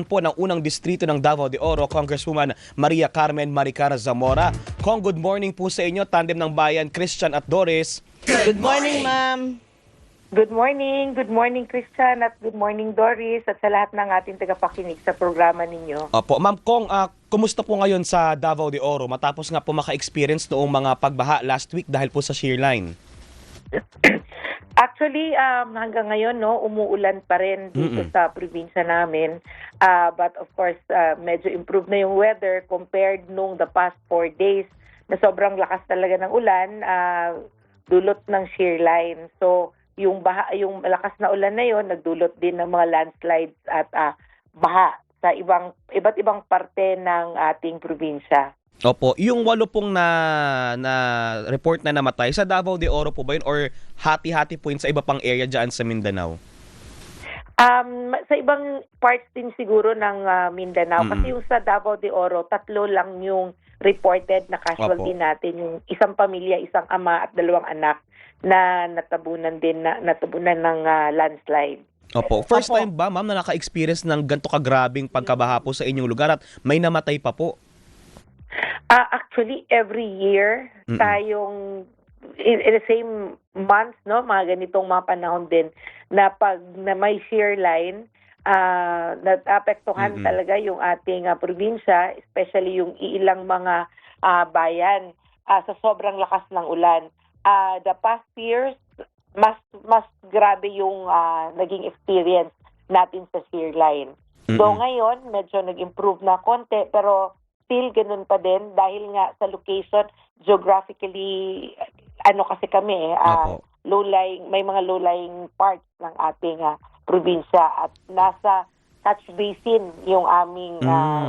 po ng unang distrito ng Davao de Oro, Congresswoman Maria Carmen Maricar Zamora. Kong, good morning po sa inyo, tandem ng bayan, Christian at Doris. Good morning, ma'am. Good morning Christian at good morning Doris at sa lahat ng ating tagapakinig sa programa ninyo. Opo, Ma'am Kong, kumusta po ngayon sa Davao de Oro matapos nga po maka-experience noong mga pagbaha last week dahil po sa shear line? Actually, hanggang ngayon, no, umuulan pa rin dito sa probinsya namin. But of course, medyo improved na yung weather compared nung the past 4 days na sobrang lakas talaga ng ulan, dulot ng shear line. So, yung malakas na ulan na yon nagdulot din ng mga landslides at baha sa iba't ibang parte ng ating probinsya. Opo, yung 8 pong na report na namatay, sa Davao de Oro po ba yun or hati-hati po yun sa iba pang area dyan sa Mindanao? Sa ibang parts din siguro ng Mindanao. Kasi yung sa Davao de Oro, 3 lang yung reported na casualty natin. Yung isang pamilya, isang ama at 2 anak na natabunan ng landslide. Opo, first time ba ma'am na naka-experience ng ganito kagrabing pagkabaha po sa inyong lugar at may namatay pa po? Actually, every year tayong in the same month, no, mga ganitong mga panahon din na pag na may shear line, naapektuhan talaga yung ating probinsya, especially yung ilang mga bayan sa sobrang lakas ng ulan. The past years, mas grabe yung naging experience natin sa shear line. So ngayon, medyo nag-improve na konti, pero still ganun pa din dahil nga sa location, geographically, kasi kami, may mga low-lying parts ng ating probinsya at nasa touch basin yung aming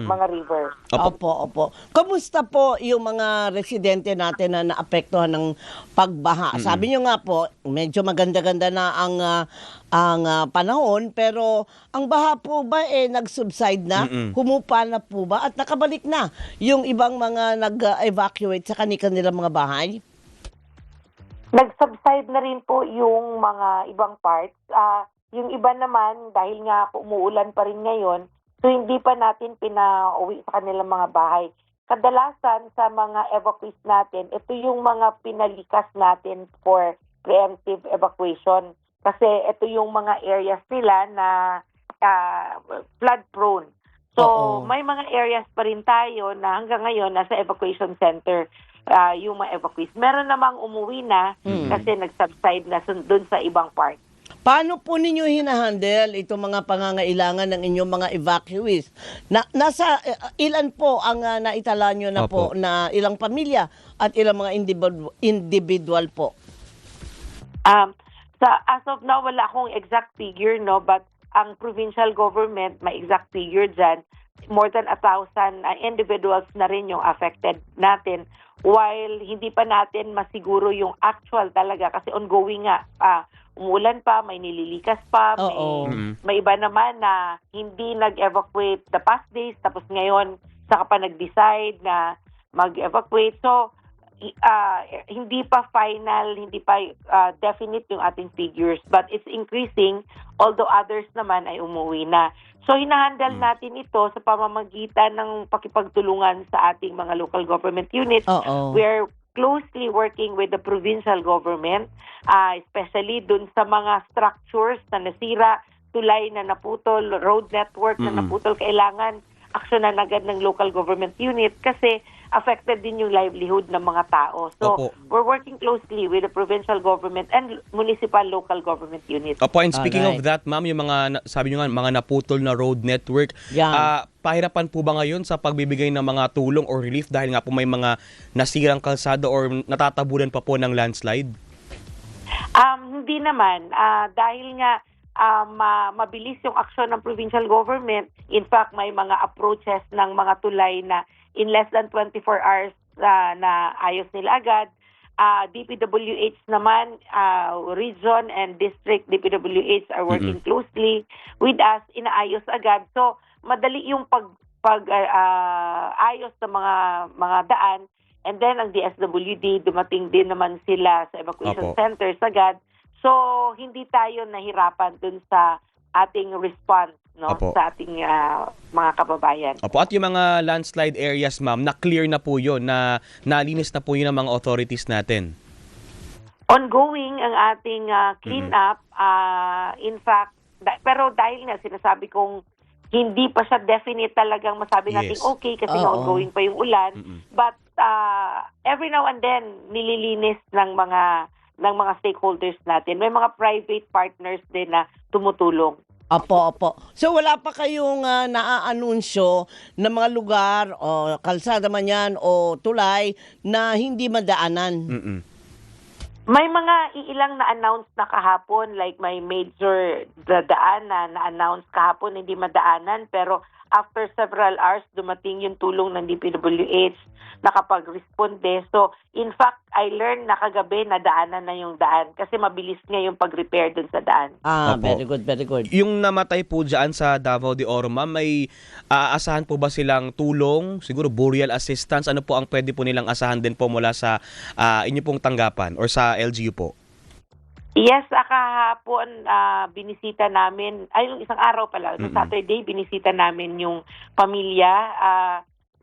mga rivers. Opo. Kumusta po yung mga residente natin na naapektuhan ng pagbaha? Sabi nyo nga po, medyo maganda-ganda na ang panahon, pero ang baha po ba nag-subside na? Humupa na po ba? At nakabalik na yung ibang mga nag-evacuate sa kanilang mga bahay? Nag-subside na rin po yung mga ibang parts. Yung iba naman, dahil nga umuulan pa rin ngayon, so hindi pa natin pinauwi sa kanilang mga bahay. Kadalasan sa mga evacuees natin, ito yung mga pinalikas natin for preemptive evacuation. Kasi ito yung mga areas nila na flood prone. So may mga areas pa rin tayo na hanggang ngayon nasa evacuation center yung mga evacuees. Meron namang umuwi na kasi nag-subside na dun sa ibang part. Paano po ninyo hinahandle itong mga pangangailangan ng inyong mga evacuees? Nasa ilan po ang naitala nyo na po na ilang pamilya at ilang mga individual po? As of now, wala akong exact figure, no? But ang provincial government, may exact figure dyan, more than 1,000 individuals na rin yung affected natin. While hindi pa natin masiguro yung actual talaga kasi ongoing nga, umulan pa, may nililikas pa, may iba naman na hindi nag-evacuate the past days, tapos ngayon saka pa nag-decide na mag-evacuate. So, hindi pa final, hindi pa definite yung ating figures, but it's increasing, although others naman ay umuwi na. So, hinahandle natin ito sa pamamagitan ng pakipagtulungan sa ating mga local government units. We're closely working with the provincial government, especially dun sa mga structures na nasira, tulay na naputol, road network na naputol, kailangan aksyonan agad ng local government unit kasi affected din yung livelihood ng mga tao. So, we're working closely with the provincial government and municipal local government units. Opo, and speaking of that, ma'am, yung mga, sabi nyo nga, mga naputol na road network, pahirapan po ba ngayon sa pagbibigay ng mga tulong or relief dahil nga po may mga nasirang kalsada or natatabunan pa po ng landslide? Hindi naman. Dahil nga mabilis yung aksyon ng provincial government. In fact, may mga approaches ng mga tulay na in less than 24 hours na ayos nila agad. DPWH naman, region and district DPWH are working closely with us, inaayos agad. So, madali yung ayos ng mga daan. And then, ang DSWD, dumating din naman sila sa evacuation centers agad. So, hindi tayo nahirapan dun sa ating response no, Opo. sa ating mga kababayan. Opo, at yung mga landslide areas, ma'am, na-clear na po yun, na nalinis na po yun ng mga authorities natin. Ongoing ang ating clean up. In fact, pero dahil nga sinasabi kong hindi pa siya definite talagang masabi natin Yes. okay kasi nga Oo. ongoing pa yung ulan. But every now and then nililinis ng mga stakeholders natin. May mga private partners din na tumutulong. Opo. So wala pa kayong naaanunsyo na mga lugar o kalsada man yan o tulay na hindi madaanan? May mga iilang na-announce na kahapon, like may major daanan na-announce kahapon, hindi madaanan, pero after several hours, dumating yung tulong ng DPWH, nakapag-responde. So, in fact, I learned na kagabi na daanan na yung daan kasi mabilis nga yung pag-repair dun sa daan. Opo. Very good. Yung namatay po dyan sa Davao de Oro, ma'am, may aasahan po ba silang tulong? Siguro burial assistance? Ano po ang pwede po nilang asahan din po mula sa inyo pong tanggapan or sa LGU po? Yes, kahapon binisita namin, yung isang araw pala, no Saturday, binisita namin yung pamilya.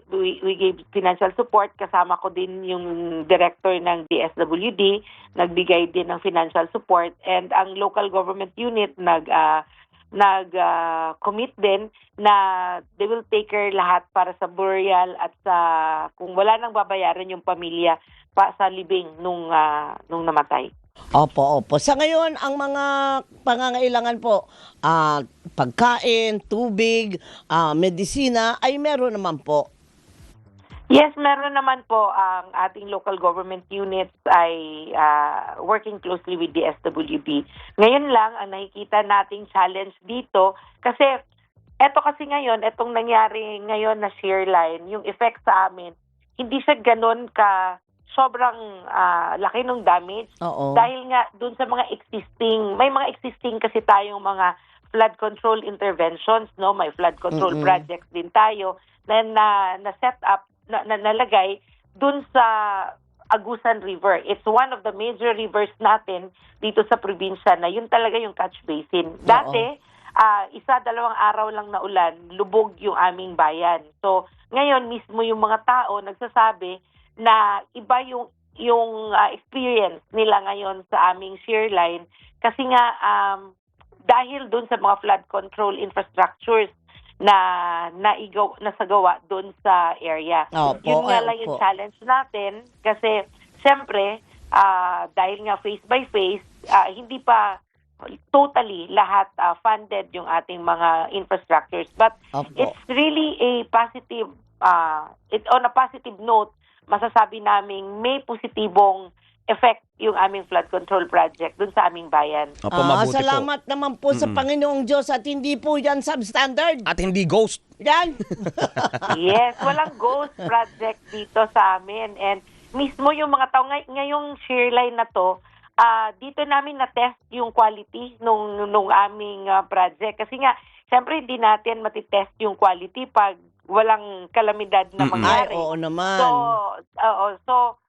We gave financial support, kasama ko din yung director ng DSWD, nagbigay din ng financial support, and ang local government unit nag-commit din na they will take care lahat para sa burial at sa kung wala nang babayaran yung pamilya pa sa libing nung namatay. Opo. Sa ngayon, ang mga pangangailangan po, pagkain, tubig, medisina, ay meron naman po. Yes, meron naman po. Ang ating local government units ay working closely with the SWB. Ngayon lang, ang nakikita nating challenge dito, kasi eto kasi ngayon, etong nangyari ngayon na shear line, yung effect sa amin, hindi siya ganun ka sobrang laki ng damage. Oo. Dahil nga dun sa mga existing, may mga existing kasi tayong mga flood control interventions, no? May flood control projects din tayo na set up, na nalagay dun sa Agusan River. It's one of the major rivers natin dito sa probinsya na yun talaga yung catch basin. Dati, 1-2 araw lang na ulan, lubog yung aming bayan. So, ngayon mismo yung mga tao nagsasabi na iba yung experience nila ngayon sa aming shear line kasi nga dahil dun sa mga flood control infrastructures na nasagawa doon sa area. Yun nga lang yung challenge natin kasi siyempre dahil nga face by face hindi pa totally lahat funded yung ating mga infrastructures, but it's really a positive on a positive note, masasabi naming may positibong effect yung aming flood control project dun sa aming bayan. Opo, mabuti salamat po. naman po sa Panginoong Diyos at hindi po yan substandard. At hindi ghost. Yan. Yes, walang ghost project dito sa amin. And mismo yung mga tao, ngayong shear line na to, dito namin na-test yung quality nung aming project. Kasi nga, siyempre hindi natin matitest yung quality pag walang kalamidad na mangyari. Ay, oo naman. So,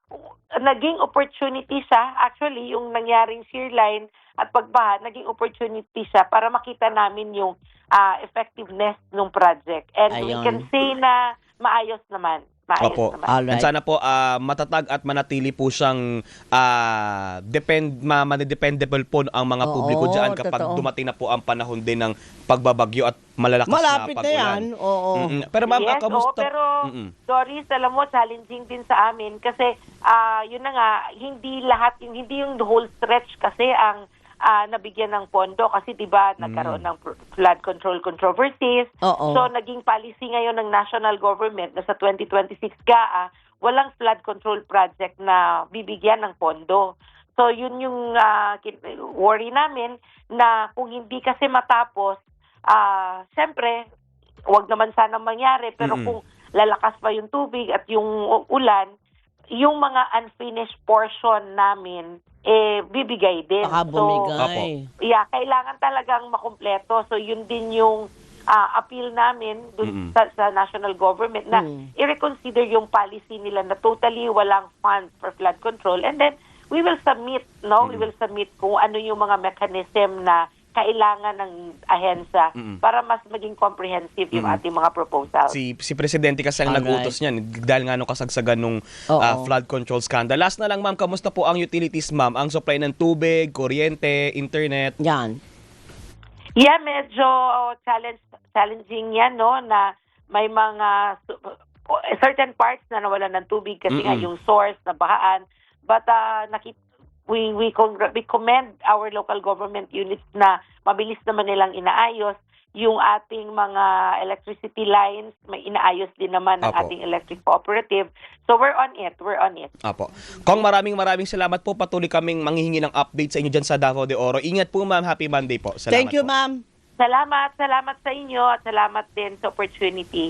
naging opportunity siya, actually, yung nangyaring shear line at pagbaha, naging opportunity siya para makita namin yung effectiveness ng project. And we can say na maayos naman. Opo. And sana po matatag at manatili po siyang madedependable po ang mga publiko dyan kapag dumating na po ang panahon din ng pagbabagyo at malalakas malapit na pag-ulan. Na yan. Oo. Pero ma'am, yes, kamusta? Pero Doris, alam mo, challenging din sa amin kasi yun na nga, hindi yung whole stretch kasi ang nabigyan ng pondo kasi 'di ba nagkaroon ng flood control controversies. So naging policy ngayon ng national government na sa 2026 walang flood control project na bibigyan ng pondo. So yun yung worry namin na kung hindi kasi matapos, siyempre wag naman sana mangyari, pero kung lalakas pa yung tubig at yung ulan, yung mga unfinished portion namin bibigay din. Bumigay. So, kailangan talagang makumpleto. So, yun din yung appeal namin dun sa national government na i-reconsider yung policy nila na totally walang funds for flood control. And then, we will submit, We will submit kung ano yung mga mechanism na kailangan ng ahensya para mas maging comprehensive yung ating mga proposals. Si Presidente kasi ang Alright. nagutos niyan dahil nga nung kasagsagan nung flood control scandal. Last na lang ma'am, kamusta po ang utilities ma'am? Ang supply ng tubig, kuryente, internet? Yan. Yeah, medyo challenging yan, no, na may mga certain parts na nawalan ng tubig kasi nga yung source na bahaan. But we commend our local government units na mabilis naman nilang inaayos yung ating mga electricity lines, may inaayos din naman ng Apo. ating electric cooperative. So we're on it. Apo. Kong, maraming salamat po. Patuloy kaming manghihingi ng update sa inyo dyan sa Davao de Oro. Ingat po ma'am. Happy Monday po. Salamat Thank you, po. ma'am. Salamat sa inyo at salamat din sa opportunity.